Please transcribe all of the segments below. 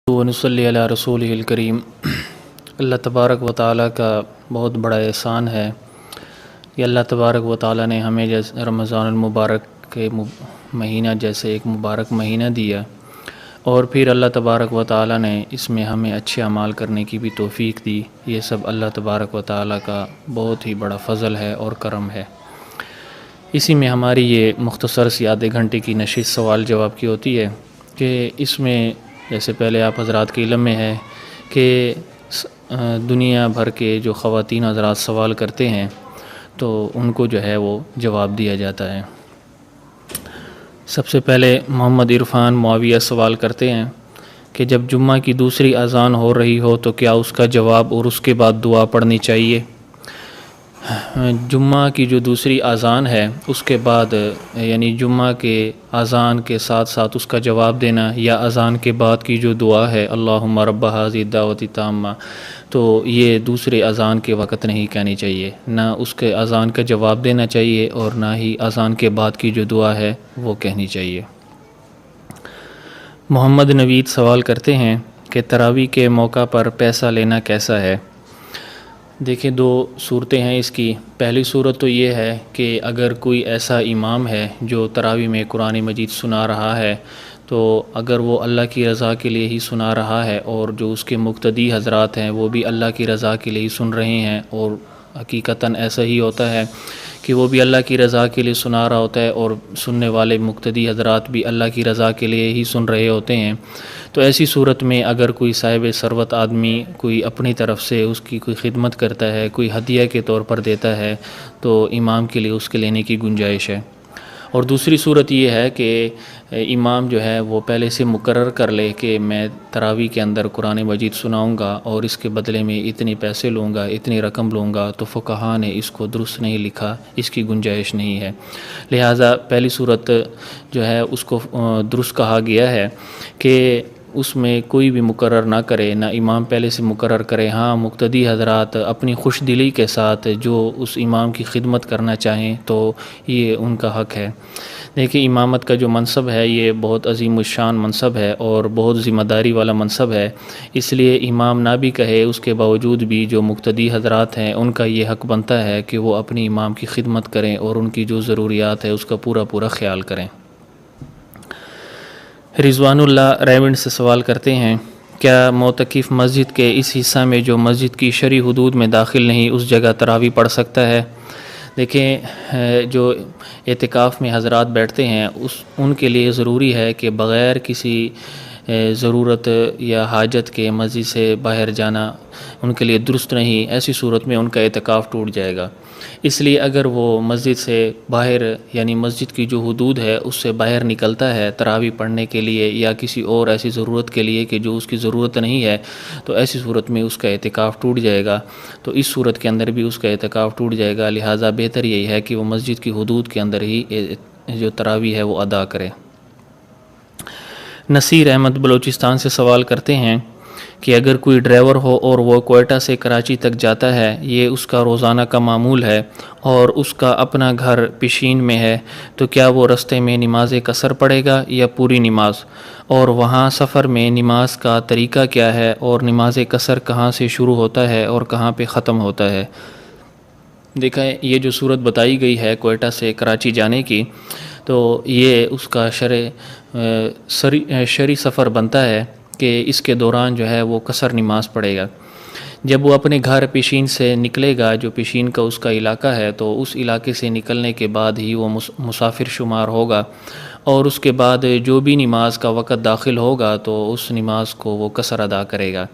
ونصلی علی رسول الکریم۔ اللہ تبارک و تعالیٰ کا بہت بڑا احسان ہے کہ اللہ تبارک و تعالیٰ نے ہمیں رمضان المبارک کے مہینہ جیسے ایک مبارک مہینہ دیا، اور پھر اللہ تبارک و تعالیٰ نے اس میں ہمیں اچھے اعمال کرنے کی بھی توفیق دی۔ یہ سب اللہ تبارک و تعالیٰ کا بہت ہی بڑا فضل ہے اور کرم ہے۔ اسی میں ہماری یہ مختصر سی آدھے گھنٹے کی نشست سوال جواب کی ہوتی ہے کہ اس میں جیسے پہلے آپ حضرات کے علم میں ہے کہ دنیا بھر کے جو خواتین حضرات سوال کرتے ہیں تو ان کو جو ہے وہ جواب دیا جاتا ہے۔ سب سے پہلے محمد عرفان معاویہ سوال کرتے ہیں کہ جب جمعہ کی دوسری اذان ہو رہی ہو تو کیا اس کا جواب اور اس کے بعد دعا پڑھنی چاہیے؟ جمعہ کی جو دوسری اذان ہے اس کے بعد یعنی جمعہ کے اذان کے ساتھ ساتھ اس کا جواب دینا، یا اذان کے بعد کی جو دعا ہے اللہم رب ھذہ الدعوۃ التامہ، تو یہ دوسرے اذان کے وقت نہیں کہنی چاہیے، نہ اس کے اذان کا جواب دینا چاہیے اور نہ ہی اذان کے بعد کی جو دعا ہے وہ کہنی چاہیے۔ محمد نوید سوال کرتے ہیں کہ تراویح کے موقع پر پیسہ لینا کیسا ہے؟ دیکھیں، دو صورتیں ہیں اس کی۔ پہلی صورت تو یہ ہے کہ اگر کوئی ایسا امام ہے جو تراویح میں قرآن مجید سنا رہا ہے تو اگر وہ اللہ کی رضا کے لیے ہی سنا رہا ہے اور جو اس کے مقتدی حضرات ہیں وہ بھی اللہ کی رضا کے لیے ہی سن رہے ہیں، اور حقیقتاً ایسا ہی ہوتا ہے کہ وہ بھی اللہ کی رضا کے لیے سنا رہا ہوتا ہے اور سننے والے مقتدی حضرات بھی اللہ کی رضا کے لیے ہی سن رہے ہوتے ہیں، تو ایسی صورت میں اگر کوئی صاحب ثروت آدمی کوئی اپنی طرف سے اس کی کوئی خدمت کرتا ہے، کوئی ہدیہ کے طور پر دیتا ہے، تو امام کے لیے اس کے لینے کی گنجائش ہے۔ اور دوسری صورت یہ ہے کہ امام جو ہے وہ پہلے سے مقرر کر لے کہ میں تراویح کے اندر قرآن مجید سناؤں گا اور اس کے بدلے میں اتنے پیسے لوں گا، اتنی رقم لوں گا، تو فقہا نے اس کو درست نہیں لکھا، اس کی گنجائش نہیں ہے۔ لہٰذا پہلی صورت جو ہے اس کو درست کہا گیا ہے کہ اس میں کوئی بھی مقرر نہ کرے، نہ امام پہلے سے مقرر کرے۔ ہاں، مقتدی حضرات اپنی خوش دلی کے ساتھ جو اس امام کی خدمت کرنا چاہیں تو یہ ان کا حق ہے۔ دیکھیں، امامت کا جو منصب ہے یہ بہت عظیم الشان منصب ہے اور بہت ذمہ داری والا منصب ہے، اس لیے امام نہ بھی کہے اس کے باوجود بھی جو مقتدی حضرات ہیں ان کا یہ حق بنتا ہے کہ وہ اپنی امام کی خدمت کریں اور ان کی جو ضروریات ہے اس کا پورا خیال کریں۔ رضوان اللہ ریونڈ سے سوال کرتے ہیں کیا معتکف مسجد کے اس حصہ میں جو مسجد کی شرعی حدود میں داخل نہیں اس جگہ تراویح پڑھ سکتا ہے؟ دیکھیں، جو اعتکاف میں حضرات بیٹھتے ہیں ان کے لیے ضروری ہے کہ بغیر کسی ضرورت یا حاجت کے مسجد سے باہر جانا ان کے لیے درست نہیں۔ ایسی صورت میں ان کا اعتکاف ٹوٹ جائے گا۔ اس لیے اگر وہ مسجد سے باہر یعنی مسجد کی جو حدود ہے اس سے باہر نکلتا ہے تراویح پڑھنے کے لیے یا کسی اور ایسی ضرورت کے لیے کہ جو اس کی ضرورت نہیں ہے، تو ایسی صورت میں اس کا اعتکاف ٹوٹ جائے گا۔ تو اس صورت کے اندر بھی اس کا اعتکاف ٹوٹ جائے گا، لہٰذا بہتر یہی ہے کہ وہ مسجد کی حدود کے اندر ہی جو تراویح ہے وہ ادا کرے۔ نصیر احمد بلوچستان سے سوال کرتے ہیں کہ اگر کوئی ڈرائیور ہو اور وہ کوئٹہ سے کراچی تک جاتا ہے، یہ اس کا روزانہ کا معمول ہے اور اس کا اپنا گھر پشین میں ہے، تو کیا وہ رستے میں نماز قصر پڑھے گا یا پوری نماز؟ اور وہاں سفر میں نماز کا طریقہ کیا ہے اور نماز قصر کہاں سے شروع ہوتا ہے اور کہاں پہ ختم ہوتا ہے؟ دیکھیں، یہ جو صورت بتائی گئی ہے کوئٹہ سے کراچی جانے کی، تو یہ اس کا شرعی سفر بنتا ہے کہ اس کے دوران جو ہے وہ قصر نماز پڑھے گا۔ جب وہ اپنے گھر پشین سے نکلے گا، جو پشین کا اس کا علاقہ ہے، تو اس علاقے سے نکلنے کے بعد ہی وہ مسافر شمار ہوگا، اور اس کے بعد جو بھی نماز کا وقت داخل ہوگا تو اس نماز کو وہ قصر ادا کرے گا۔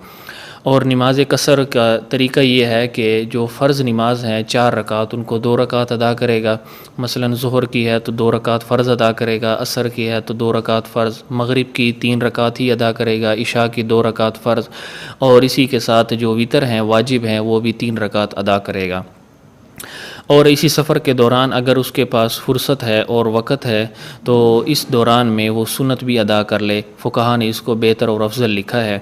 اور نماز قصر کا طریقہ یہ ہے کہ جو فرض نماز ہیں 4 رکعت، ان کو 2 رکعت ادا کرے گا۔ مثلا ظہر کی ہے تو 2 رکعت فرض ادا کرے گا، عصر کی ہے تو 2 رکعت فرض، مغرب کی 3 رکعت ہی ادا کرے گا، عشاء کی 2 رکعت فرض، اور اسی کے ساتھ جو وتر ہیں واجب ہیں وہ بھی 3 رکعت ادا کرے گا۔ اور اسی سفر کے دوران اگر اس کے پاس فرصت ہے اور وقت ہے تو اس دوران میں وہ سنت بھی ادا کر لے۔ فقہا نے اس کو بہتر اور افضل لکھا ہے،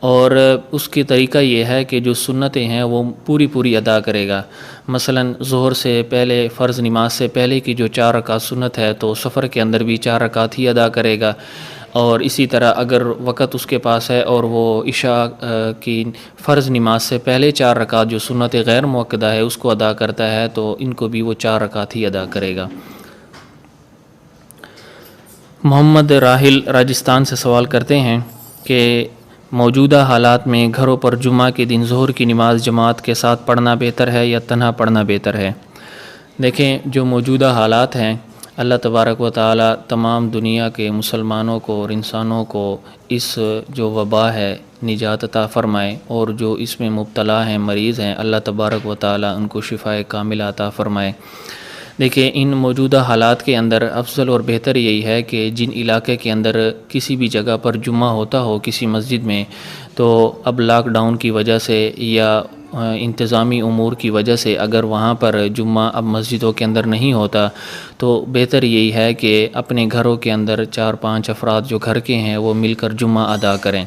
اور اس کی طریقہ یہ ہے کہ جو سنتیں ہیں وہ پوری ادا کرے گا۔ مثلا ظہر سے پہلے فرض نماز سے پہلے کی جو 4 رکعت سنت ہے تو سفر کے اندر بھی 4 رکعت ہی ادا کرے گا، اور اسی طرح اگر وقت اس کے پاس ہے اور وہ عشاء کی فرض نماز سے پہلے 4 رکعت جو سنت غیر مؤکدہ ہے اس کو ادا کرتا ہے تو ان کو بھی وہ 4 رکعت ہی ادا کرے گا۔ محمد راحل راجستھان سے سوال کرتے ہیں کہ موجودہ حالات میں گھروں پر جمعہ کے دن ظہر کی نماز جماعت کے ساتھ پڑھنا بہتر ہے یا تنہا پڑھنا بہتر ہے؟ دیکھیں، جو موجودہ حالات ہیں، اللہ تبارک و تعالی تمام دنیا کے مسلمانوں کو اور انسانوں کو اس جو وبا ہے نجات عطا فرمائے، اور جو اس میں مبتلا ہیں، مریض ہیں، اللہ تبارک و تعالی ان کو شفاء کاملہ عطا فرمائے۔ دیکھیں، ان موجودہ حالات کے اندر افضل اور بہتر یہی ہے کہ جن علاقے کے اندر کسی بھی جگہ پر جمعہ ہوتا ہو کسی مسجد میں، تو اب لاک ڈاؤن کی وجہ سے یا انتظامی امور کی وجہ سے اگر وہاں پر جمعہ اب مسجدوں کے اندر نہیں ہوتا تو بہتر یہی ہے کہ اپنے گھروں کے اندر 4-5 افراد جو گھر کے ہیں وہ مل کر جمعہ ادا کریں،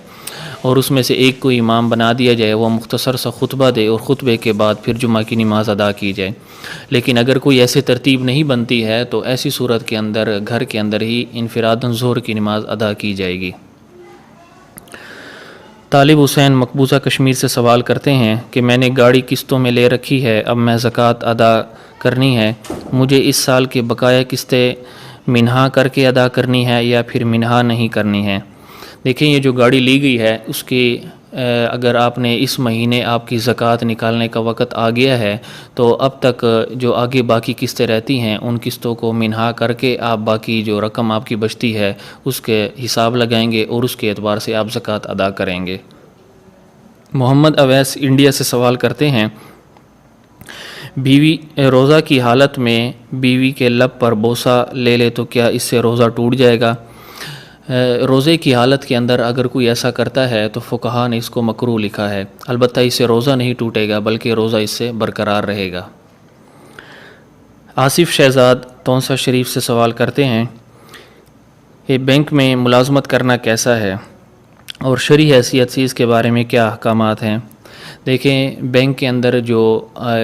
اور اس میں سے ایک کو امام بنا دیا جائے، وہ مختصر سا خطبہ دے اور خطبے کے بعد پھر جمعہ کی نماز ادا کی جائے۔ لیکن اگر کوئی ایسی ترتیب نہیں بنتی ہے تو ایسی صورت کے اندر گھر کے اندر ہی انفراداً ظہر کی نماز ادا کی جائے گی۔ طالب حسین مقبوضہ کشمیر سے سوال کرتے ہیں کہ میں نے گاڑی قسطوں میں لے رکھی ہے، اب میں زکوٰۃ ادا کرنی ہے، مجھے اس سال کے بقایا قسطیں منہا کر کے ادا کرنی ہے یا پھر منہا نہیں کرنی ہے؟ دیکھیں، یہ جو گاڑی لی گئی ہے اس کی اگر آپ نے اس مہینے آپ کی زکوٰۃ نکالنے کا وقت آ گیا ہے تو اب تک جو آگے باقی قسطیں رہتی ہیں ان قسطوں کو منہا کر کے آپ باقی جو رقم آپ کی بچتی ہے اس کے حساب لگائیں گے اور اس کے اعتبار سے آپ زکوٰۃ ادا کریں گے۔ محمد اویس انڈیا سے سوال کرتے ہیں، بیوی روزہ کی حالت میں بیوی کے لب پر بوسہ لے لے تو کیا اس سے روزہ ٹوٹ جائے گا؟ روزے کی حالت کے اندر اگر کوئی ایسا کرتا ہے تو فقہا نے اس کو مکروہ لکھا ہے، البتہ اس سے روزہ نہیں ٹوٹے گا بلکہ روزہ اس سے برقرار رہے گا۔ آصف شہزاد تونسا شریف سے سوال کرتے ہیں کہ بینک میں ملازمت کرنا کیسا ہے اور شرعی حیثیت سے اس کے بارے میں کیا احکامات ہیں؟ دیکھیں، بینک کے اندر جو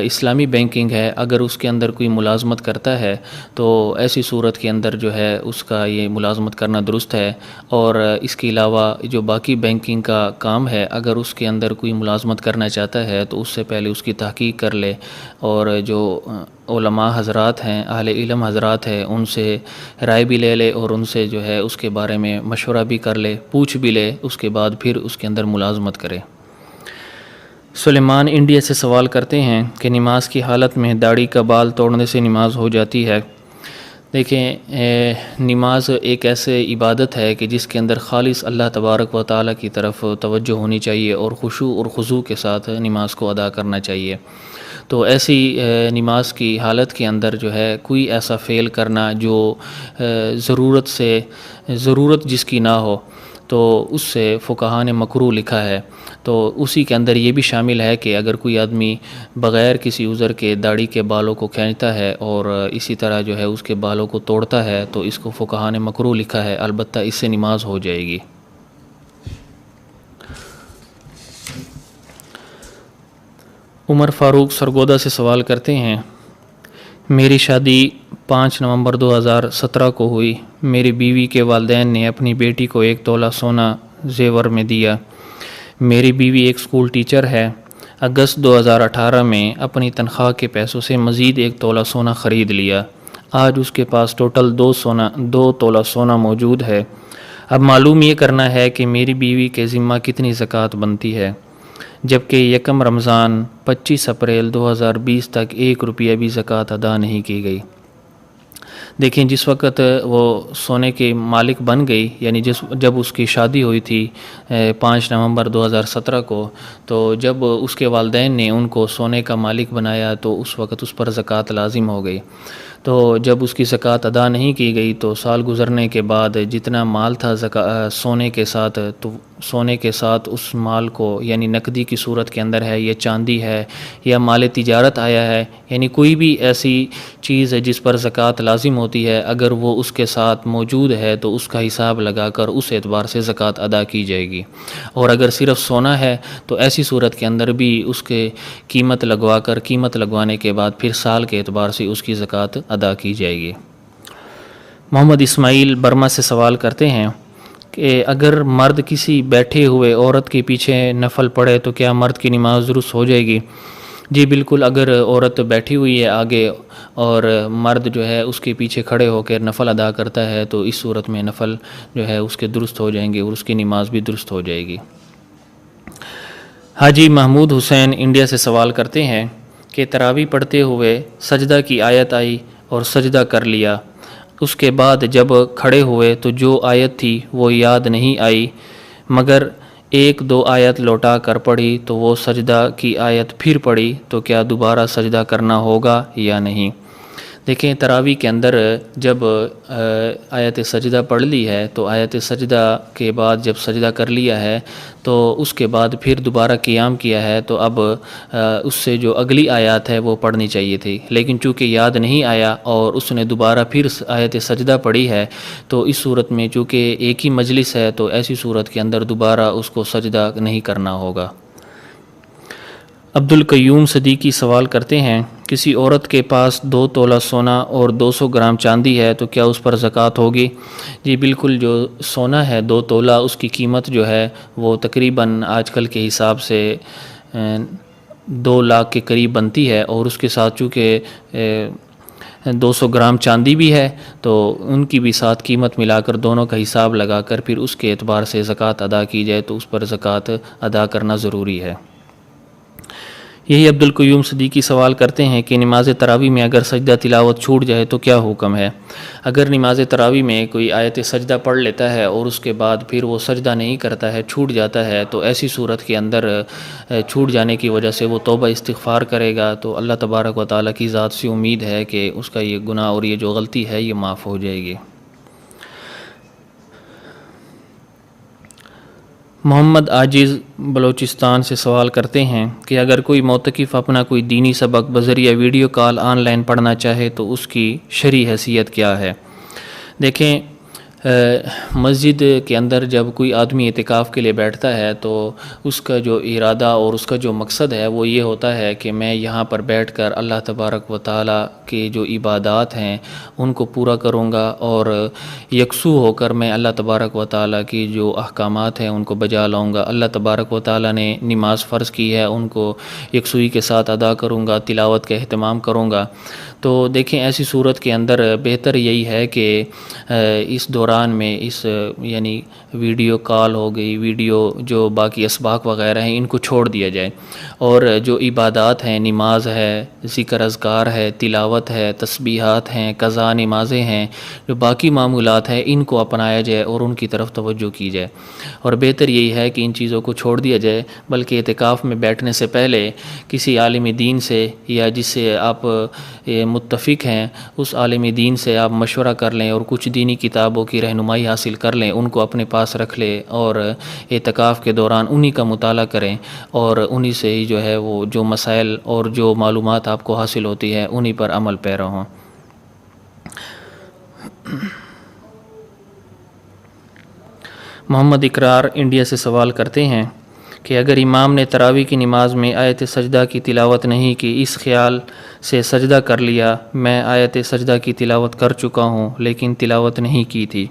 اسلامی بینکنگ ہے اگر اس کے اندر کوئی ملازمت کرتا ہے تو ایسی صورت کے اندر جو ہے اس کا یہ ملازمت کرنا درست ہے، اور اس کے علاوہ جو باقی بینکنگ کا کام ہے اگر اس کے اندر کوئی ملازمت کرنا چاہتا ہے تو اس سے پہلے اس کی تحقیق کر لے، اور جو علماء حضرات ہیں، اہل علم حضرات ہیں، ان سے رائے بھی لے لے اور ان سے جو ہے اس کے بارے میں مشورہ بھی کر لے، پوچھ بھی لے، اس کے بعد پھر اس کے اندر ملازمت کرے۔ سلیمان انڈیا سے سوال کرتے ہیں کہ نماز کی حالت میں داڑھی کا بال توڑنے سے نماز ہو جاتی ہے؟ دیکھیں، نماز ایک ایسے عبادت ہے کہ جس کے اندر خالص اللہ تبارک و تعالیٰ کی طرف توجہ ہونی چاہیے اور خشوع اور خضوع کے ساتھ نماز کو ادا کرنا چاہیے۔ تو ایسی نماز کی حالت کے اندر جو ہے کوئی ایسا فعل کرنا جو ضرورت جس کی نہ ہو تو اس سے فقہا نے مکروہ لکھا ہے۔ تو اسی کے اندر یہ بھی شامل ہے کہ اگر کوئی آدمی بغیر کسی عذر کے داڑھی کے بالوں کو کھینچتا ہے اور اسی طرح جو ہے اس کے بالوں کو توڑتا ہے تو اس کو فقہا نے مکروہ لکھا ہے، البتہ اس سے نماز ہو جائے گی۔ عمر فاروق سرگودا سے سوال کرتے ہیں، میری شادی 5 نومبر 2017 کو ہوئی، میری بیوی کے والدین نے اپنی بیٹی کو 1 تولہ سونا زیور میں دیا۔ میری بیوی ایک اسکول ٹیچر ہے۔ اگست 2018 میں اپنی تنخواہ کے پیسوں سے مزید 1 تولہ سونا خرید لیا۔ آج اس کے پاس ٹوٹل 2 تولہ سونا موجود ہے۔ اب معلوم یہ کرنا ہے کہ میری بیوی کے ذمہ کتنی زکوٰۃ بنتی ہے، جبکہ 1 رمضان 25 اپریل 2020 تک 1 روپیہ بھی زکوٰۃ ادا نہیں کی گئی۔ دیکھیں، جس وقت وہ سونے کے مالک بن گئی، یعنی جب اس کی شادی ہوئی تھی 5 نومبر 2017 کو، تو جب اس کے والدین نے ان کو سونے کا مالک بنایا تو اس وقت اس پر زکوٰۃ لازم ہو گئی۔ تو جب اس کی زکوٰۃ ادا نہیں کی گئی تو سال گزرنے کے بعد جتنا مال تھا سونے کے ساتھ، تو سونے کے ساتھ اس مال کو یعنی نقدی کی صورت کے اندر ہے، یا چاندی ہے یا مال تجارت آیا ہے، یعنی کوئی بھی ایسی چیز ہے جس پر زکوٰۃ لازم ہوتی ہے، اگر وہ اس کے ساتھ موجود ہے تو اس کا حساب لگا کر اس اعتبار سے زکوٰۃ ادا کی جائے گی۔ اور اگر صرف سونا ہے تو ایسی صورت کے اندر بھی اس کے قیمت لگوانے کے بعد پھر سال کے اعتبار سے اس کی زکوٰۃ ادا کی جائے گی۔ محمد اسماعیل برما سے سوال کرتے ہیں کہ اگر مرد کسی بیٹھے ہوئے عورت کے پیچھے نفل پڑھے تو کیا مرد کی نماز درست ہو جائے گی؟ جی بالکل، اگر عورت بیٹھی ہوئی ہے آگے اور مرد جو ہے اس کے پیچھے کھڑے ہو کر نفل ادا کرتا ہے تو اس صورت میں نفل جو ہے اس کے درست ہو جائیں گے اور اس کی نماز بھی درست ہو جائے گی۔ حاجی محمود حسین انڈیا سے سوال کرتے ہیں کہ تراویح پڑھتے ہوئے سجدہ کی آیت آئی اور سجدہ کر لیا، اس کے بعد جب کھڑے ہوئے تو جو آیت تھی وہ یاد نہیں آئی، مگر ایک دو آیت لوٹا کر پڑھی تو وہ سجدہ کی آیت پھر پڑھی، تو کیا دوبارہ سجدہ کرنا ہوگا یا نہیں؟ دیکھیں، تراویح کے اندر جب آیت سجدہ پڑھ لی ہے تو آیت سجدہ کے بعد جب سجدہ کر لیا ہے تو اس کے بعد پھر دوبارہ قیام کیا ہے، تو اب اس سے جو اگلی آیات ہے وہ پڑھنی چاہیے تھی، لیکن چونکہ یاد نہیں آیا اور اس نے دوبارہ پھر آیت سجدہ پڑھی ہے تو اس صورت میں چونکہ ایک ہی مجلس ہے تو ایسی صورت کے اندر دوبارہ اس کو سجدہ نہیں کرنا ہوگا۔ عبدالقیوم صدیقی سوال کرتے ہیں، کسی عورت کے پاس 2 تولہ سونا اور 200 گرام چاندی ہے تو کیا اس پر زکوٰۃ ہوگی؟ جی بالکل، جو سونا ہے 2 تولہ اس کی قیمت جو ہے وہ تقریباً آج کل کے حساب سے 2 لاکھ کے قریب بنتی ہے، اور اس کے ساتھ چونکہ 200 گرام چاندی بھی ہے تو ان کی بھی ساتھ قیمت ملا کر دونوں کا حساب لگا کر پھر اس کے اعتبار سے زکوٰۃ ادا کی جائے تو اس پر زکوٰۃ ادا کرنا ضروری ہے۔ یہی عبدالقیوم صدیقی سوال کرتے ہیں کہ نماز تراویح میں اگر سجدہ تلاوت چھوٹ جائے تو کیا حکم ہے؟ اگر نماز تراویح میں کوئی آیت سجدہ پڑھ لیتا ہے اور اس کے بعد پھر وہ سجدہ نہیں کرتا ہے، چھوٹ جاتا ہے، تو ایسی صورت کے اندر چھوٹ جانے کی وجہ سے وہ توبہ استغفار کرے گا تو اللہ تبارک و تعالیٰ کی ذات سے امید ہے کہ اس کا یہ گناہ اور یہ جو غلطی ہے یہ معاف ہو جائے گی۔ محمد عاجز بلوچستان سے سوال کرتے ہیں کہ اگر کوئی معتکف اپنا کوئی دینی سبق بذریعہ ویڈیو کال آن لائن پڑھنا چاہے تو اس کی شرعی حیثیت کیا ہے؟ دیکھیں، مسجد کے اندر جب کوئی آدمی اعتکاف کے لیے بیٹھتا ہے تو اس کا جو ارادہ اور اس کا جو مقصد ہے وہ یہ ہوتا ہے کہ میں یہاں پر بیٹھ کر اللہ تبارک و تعالیٰ کی جو عبادات ہیں ان کو پورا کروں گا اور یکسو ہو کر میں اللہ تبارک و تعالیٰ کی جو احکامات ہیں ان کو بجا لاؤں گا۔ اللہ تبارک و تعالیٰ نے نماز فرض کی ہے، ان کو یکسوئی کے ساتھ ادا کروں گا، تلاوت کا اہتمام کروں گا۔ تو دیکھیں، ایسی صورت کے اندر بہتر یہی ہے کہ اس دوران میں یعنی ویڈیو کال ہو گئی، ویڈیو جو باقی اسباق وغیرہ ہیں ان کو چھوڑ دیا جائے، اور جو عبادات ہیں، نماز ہے، ذکر اذکار ہے، تلاوت ہے، تسبیحات ہیں، قضاء نمازیں ہیں، جو باقی معمولات ہیں ان کو اپنایا جائے اور ان کی طرف توجہ کی جائے۔ اور بہتر یہی ہے کہ ان چیزوں کو چھوڑ دیا جائے، بلکہ اعتکاف میں بیٹھنے سے پہلے کسی عالم دین سے یا جس سے آپ متفق ہیں اس عالم دین سے آپ مشورہ کر لیں اور کچھ دینی کتابوں کی رہنمائی حاصل کر لیں، ان کو اپنے پاس رکھ لیں اور اعتکاف کے دوران انہی کا مطالعہ کریں اور انہی سے ہی جو ہے وہ جو مسائل اور جو معلومات آپ کو حاصل ہوتی ہے انہی پر عمل پیرا ہوں۔ محمد اقرار انڈیا سے سوال کرتے ہیں کہ اگر امام نے تراویح کی نماز میں آیت سجدہ کی تلاوت نہیں کی، اس خیال سے سجدہ کر لیا، میں آیت سجدہ کی تلاوت کر چکا ہوں لیکن تلاوت نہیں کی تھی۔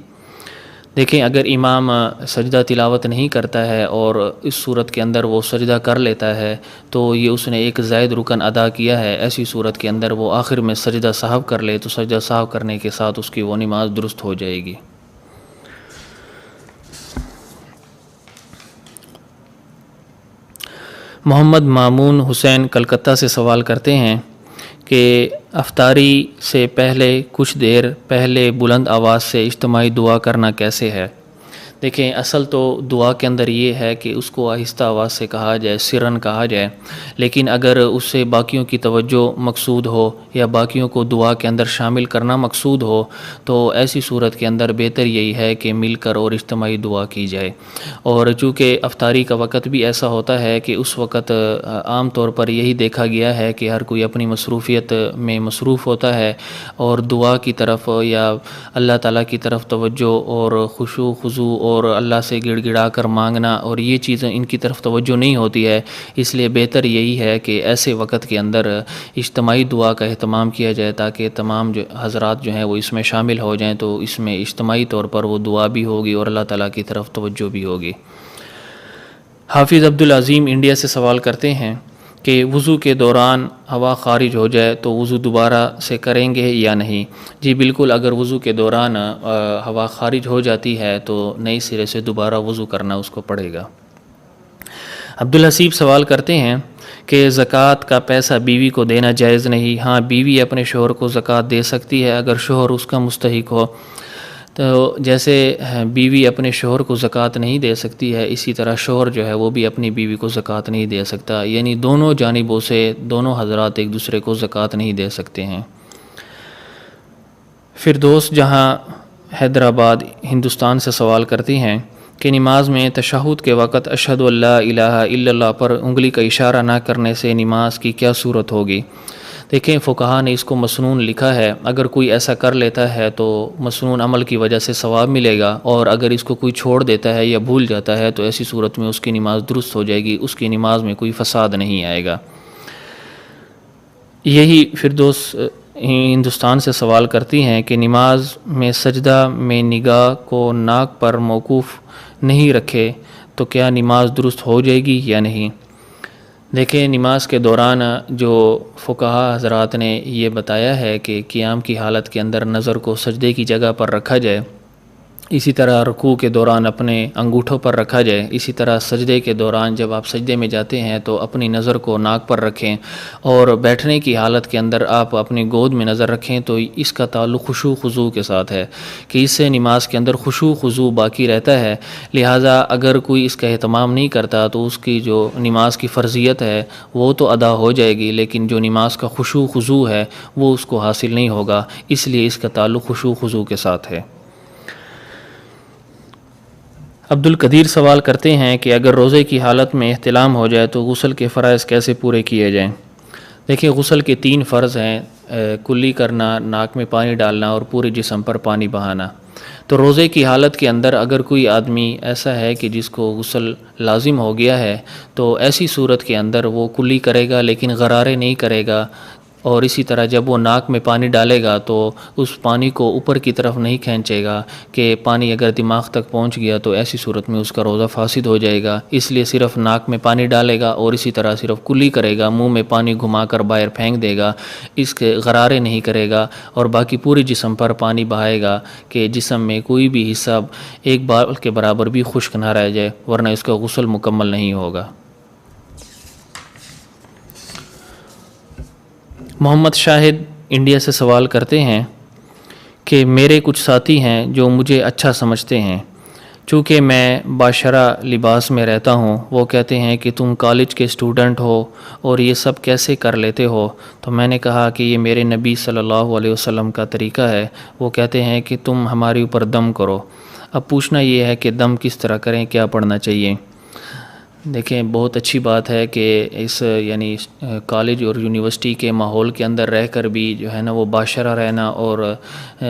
دیکھیں، اگر امام سجدہ تلاوت نہیں کرتا ہے اور اس صورت کے اندر وہ سجدہ کر لیتا ہے تو یہ اس نے ایک زائد رکن ادا کیا ہے، ایسی صورت کے اندر وہ آخر میں سجدہ سہو کر لے تو سجدہ سہو کرنے کے ساتھ اس کی وہ نماز درست ہو جائے گی۔ محمد مامون حسین کلکتہ سے سوال کرتے ہیں کہ افطاری سے پہلے کچھ دیر پہلے بلند آواز سے اجتماعی دعا کرنا کیسے ہے؟ دیکھیں، اصل تو دعا کے اندر یہ ہے کہ اس کو آہستہ آواز سے کہا جائے، سرن کہا جائے، لیکن اگر اس سے باقیوں کی توجہ مقصود ہو یا باقیوں کو دعا کے اندر شامل کرنا مقصود ہو تو ایسی صورت کے اندر بہتر یہی ہے کہ مل کر اور اجتماعی دعا کی جائے۔ اور چونکہ افطاری کا وقت بھی ایسا ہوتا ہے کہ اس وقت عام طور پر یہی دیکھا گیا ہے کہ ہر کوئی اپنی مصروفیت میں مصروف ہوتا ہے اور دعا کی طرف یا اللہ تعالیٰ کی طرف توجہ اور خشوع خضوع اور اللہ سے گڑ گڑا کر مانگنا اور یہ چیزیں ان کی طرف توجہ نہیں ہوتی ہے۔ اس لیے بہتر یہی ہے کہ ایسے وقت کے اندر اجتماعی دعا کا اہتمام کیا جائے تاکہ تمام جو حضرات جو ہیں وہ اس میں شامل ہو جائیں، تو اس میں اجتماعی طور پر وہ دعا بھی ہوگی اور اللہ تعالیٰ کی طرف توجہ بھی ہوگی۔ حافظ عبدالعظیم انڈیا سے سوال کرتے ہیں کہ وضو کے دوران ہوا خارج ہو جائے تو وضو دوبارہ سے کریں گے یا نہیں؟ جی بالکل، اگر وضو کے دوران ہوا خارج ہو جاتی ہے تو نئی سرے سے دوبارہ وضو کرنا اس کو پڑے گا۔ عبدالحسیب سوال کرتے ہیں کہ زکوٰۃ کا پیسہ بیوی کو دینا جائز نہیں؟ ہاں، بیوی اپنے شوہر کو زکوٰۃ دے سکتی ہے اگر شوہر اس کا مستحق ہو۔ تو جیسے بیوی اپنے شوہر کو زکوٰۃ نہیں دے سکتی ہے، اسی طرح شوہر جو ہے وہ بھی اپنی بیوی کو زکوٰۃ نہیں دے سکتا، یعنی دونوں جانبوں سے دونوں حضرات ایک دوسرے کو زکوٰۃ نہیں دے سکتے ہیں۔ فردوس جہاں حیدرآباد ہندوستان سے سوال کرتی ہیں کہ نماز میں تشہد کے وقت اشہد ان لا الہ الا اللہ پر انگلی کا اشارہ نہ کرنے سے نماز کی کیا صورت ہوگی؟ دیکھیں، فقہا نے اس کو مسنون لکھا ہے، اگر کوئی ایسا کر لیتا ہے تو مسنون عمل کی وجہ سے ثواب ملے گا، اور اگر اس کو کوئی چھوڑ دیتا ہے یا بھول جاتا ہے تو ایسی صورت میں اس کی نماز درست ہو جائے گی، اس کی نماز میں کوئی فساد نہیں آئے گا۔ یہی فردوس ہندوستان سے سوال کرتی ہیں کہ نماز میں سجدہ میں نگاہ کو ناک پر موقوف نہیں رکھے تو کیا نماز درست ہو جائے گی یا نہیں؟ دیکھیں، نماز کے دوران جو فقہا حضرات نے یہ بتایا ہے کہ قیام کی حالت کے اندر نظر کو سجدے کی جگہ پر رکھا جائے، اسی طرح رکوع کے دوران اپنے انگوٹھوں پر رکھا جائے، اسی طرح سجدے کے دوران جب آپ سجدے میں جاتے ہیں تو اپنی نظر کو ناک پر رکھیں، اور بیٹھنے کی حالت کے اندر آپ اپنی گود میں نظر رکھیں، تو اس کا تعلق خشوع خضوع کے ساتھ ہے کہ اس سے نماز کے اندر خشوع خضوع باقی رہتا ہے۔ لہٰذا اگر کوئی اس کا اہتمام نہیں کرتا تو اس کی جو نماز کی فرضیت ہے وہ تو ادا ہو جائے گی، لیکن جو نماز کا خشوع خضوع ہے وہ اس کو حاصل نہیں ہوگا، اس لیے اس کا تعلق خشوع خضوع کے ساتھ ہے۔ عبدالقدیر سوال کرتے ہیں کہ اگر روزے کی حالت میں احتلام ہو جائے تو غسل کے فرائض کیسے پورے کیے جائیں؟ دیکھیں، غسل کے 3 فرض ہیں، کلی کرنا، ناک میں پانی ڈالنا اور پورے جسم پر پانی بہانا۔ تو روزے کی حالت کے اندر اگر کوئی آدمی ایسا ہے کہ جس کو غسل لازم ہو گیا ہے تو ایسی صورت کے اندر وہ کلی کرے گا لیکن غرارے نہیں کرے گا، اور اسی طرح جب وہ ناک میں پانی ڈالے گا تو اس پانی کو اوپر کی طرف نہیں کھینچے گا کہ پانی اگر دماغ تک پہنچ گیا تو ایسی صورت میں اس کا روزہ فاسد ہو جائے گا، اس لیے صرف ناک میں پانی ڈالے گا اور اسی طرح صرف کلی کرے گا، منہ میں پانی گھما کر باہر پھینک دے گا، اس کے غرارے نہیں کرے گا، اور باقی پورے جسم پر پانی بہائے گا کہ جسم میں کوئی بھی حصہ ایک بال کے برابر بھی خشک نہ رہ جائے، ورنہ اس کا غسل مکمل نہیں ہوگا۔ محمد شاہد انڈیا سے سوال کرتے ہیں کہ میرے کچھ ساتھی ہیں جو مجھے اچھا سمجھتے ہیں، چونکہ میں باشرہ لباس میں رہتا ہوں، وہ کہتے ہیں کہ تم کالج کے اسٹوڈنٹ ہو اور یہ سب کیسے کر لیتے ہو؟ تو میں نے کہا کہ یہ میرے نبی صلی اللہ علیہ وسلم کا طریقہ ہے۔ وہ کہتے ہیں کہ تم ہمارے اوپر دم کرو۔ اب پوچھنا یہ ہے کہ دم کس طرح کریں، کیا پڑھنا چاہیے؟ دیکھیں، بہت اچھی بات ہے کہ اس یعنی کالج اور یونیورسٹی کے ماحول کے اندر رہ کر بھی جو ہے نا وہ باشرہ رہنا اور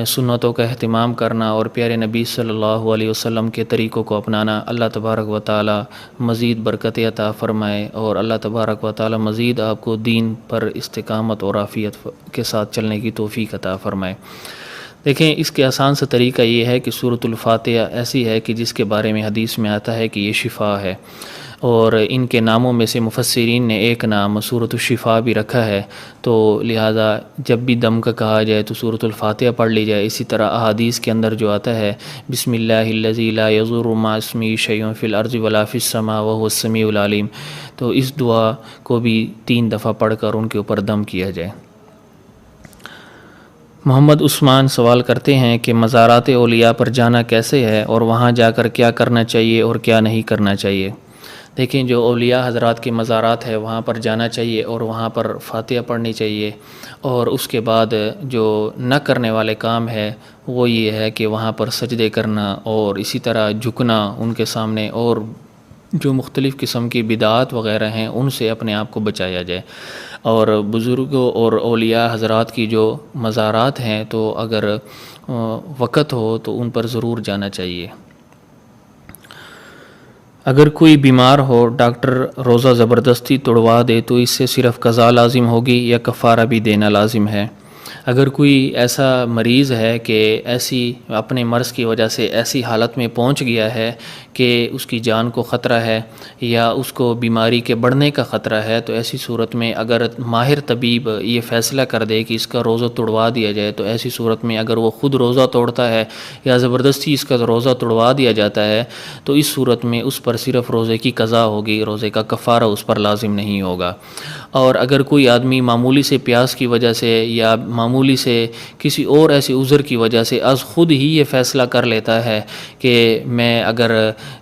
سنتوں کا اہتمام کرنا اور پیارے نبی صلی اللہ علیہ وسلم کے طریقوں کو اپنانا، اللہ تبارک و تعالی مزید برکت عطا فرمائے اور اللہ تبارک و تعالی مزید آپ کو دین پر استقامت اور عافیت کے ساتھ چلنے کی توفیق عطا فرمائے۔ دیکھیں، اس کے آسان سا طریقہ یہ ہے کہ سورۃ الفاتحہ ایسی ہے کہ جس کے بارے میں حدیث میں آتا ہے کہ یہ شفا ہے، اور ان کے ناموں میں سے مفسرین نے ایک نام سورۃ الشفا بھی رکھا ہے، تو لہٰذا جب بھی دم کا کہا جائے تو سورۃ الفاتحہ پڑھ لی جائے۔ اسی طرح احادیث کے اندر جو آتا ہے بسم اللہ الذی لا یضر مع اسمہ شیء فی الارض ولا فی السماء وهو السمیع العلیم، تو اس دعا کو بھی 3 دفعہ پڑھ کر ان کے اوپر دم کیا جائے۔ محمد عثمان سوال کرتے ہیں کہ مزارات اولیاء پر جانا کیسے ہے اور وہاں جا کر کیا کرنا چاہیے اور کیا نہیں کرنا چاہیے؟ دیکھیں، جو اولیاء حضرات کے مزارات ہے وہاں پر جانا چاہیے اور وہاں پر فاتحہ پڑھنی چاہیے، اور اس کے بعد جو نہ کرنے والے کام ہے وہ یہ ہے کہ وہاں پر سجدے کرنا اور اسی طرح جھکنا ان کے سامنے، اور جو مختلف قسم کی بدعات وغیرہ ہیں ان سے اپنے آپ کو بچایا جائے۔ اور بزرگوں اور اولیاء حضرات کی جو مزارات ہیں تو اگر وقت ہو تو ان پر ضرور جانا چاہیے۔ اگر کوئی بیمار ہو، ڈاکٹر روزہ زبردستی توڑوا دے تو اس سے صرف قضا لازم ہوگی یا کفارہ بھی دینا لازم ہے؟ اگر کوئی ایسا مریض ہے کہ ایسی اپنے مرض کی وجہ سے ایسی حالت میں پہنچ گیا ہے کہ اس کی جان کو خطرہ ہے یا اس کو بیماری کے بڑھنے کا خطرہ ہے، تو ایسی صورت میں اگر ماہر طبیب یہ فیصلہ کر دے کہ اس کا روزہ توڑوا دیا جائے، تو ایسی صورت میں اگر وہ خود روزہ توڑتا ہے یا زبردستی اس کا روزہ توڑوا دیا جاتا ہے، تو اس صورت میں اس پر صرف روزے کی قضا ہوگی، روزے کا کفارہ اس پر لازم نہیں ہوگا۔ اور اگر کوئی آدمی معمولی سے پیاس کی وجہ سے یا معمولی سے کسی اور ایسی عذر کی وجہ سے از خود ہی یہ فیصلہ کر لیتا ہے کہ میں اگر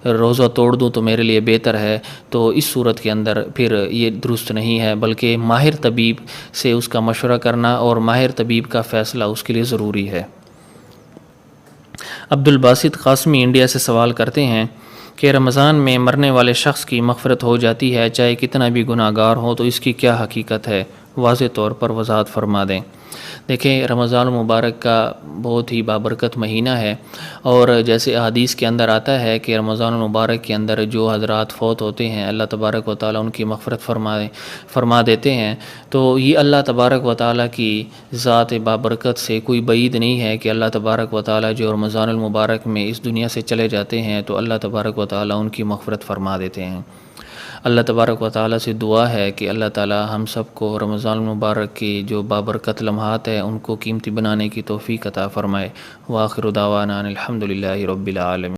روزہ توڑ دوں تو میرے لیے بہتر ہے، تو اس صورت کے اندر پھر یہ درست نہیں ہے، بلکہ ماہر طبیب سے اس کا مشورہ کرنا اور ماہر طبیب کا فیصلہ اس کے لیے ضروری ہے۔ عبدالباسط قاسمی انڈیا سے سوال کرتے ہیں کہ رمضان میں مرنے والے شخص کی مغفرت ہو جاتی ہے چاہے کتنا بھی گناہ گار ہو، تو اس کی کیا حقیقت ہے؟ واضح طور پر وضاحت فرما دیں۔ دیکھیں، رمضان المبارک کا بہت ہی بابرکت مہینہ ہے، اور جیسے احادیث کے اندر آتا ہے کہ رمضان المبارک کے اندر جو حضرات فوت ہوتے ہیں اللہ تبارک و تعالیٰ ان کی مغفرت فرما دیتے ہیں، تو یہ اللہ تبارک و تعالیٰ کی ذات بابرکت سے کوئی بعید نہیں ہے کہ اللہ تبارک و تعالیٰ جو رمضان المبارک میں اس دنیا سے چلے جاتے ہیں تو اللہ تبارک و تعالیٰ ان کی مغفرت فرما دیتے ہیں۔ اللہ تبارک و تعالیٰ سے دعا ہے کہ اللہ تعالیٰ ہم سب کو رمضان المبارک کی جو بابرکت لمحات ہیں ان کو قیمتی بنانے کی توفیق عطا فرمائے۔ وآخر دعوانا ان الحمد للہ رب العالمین۔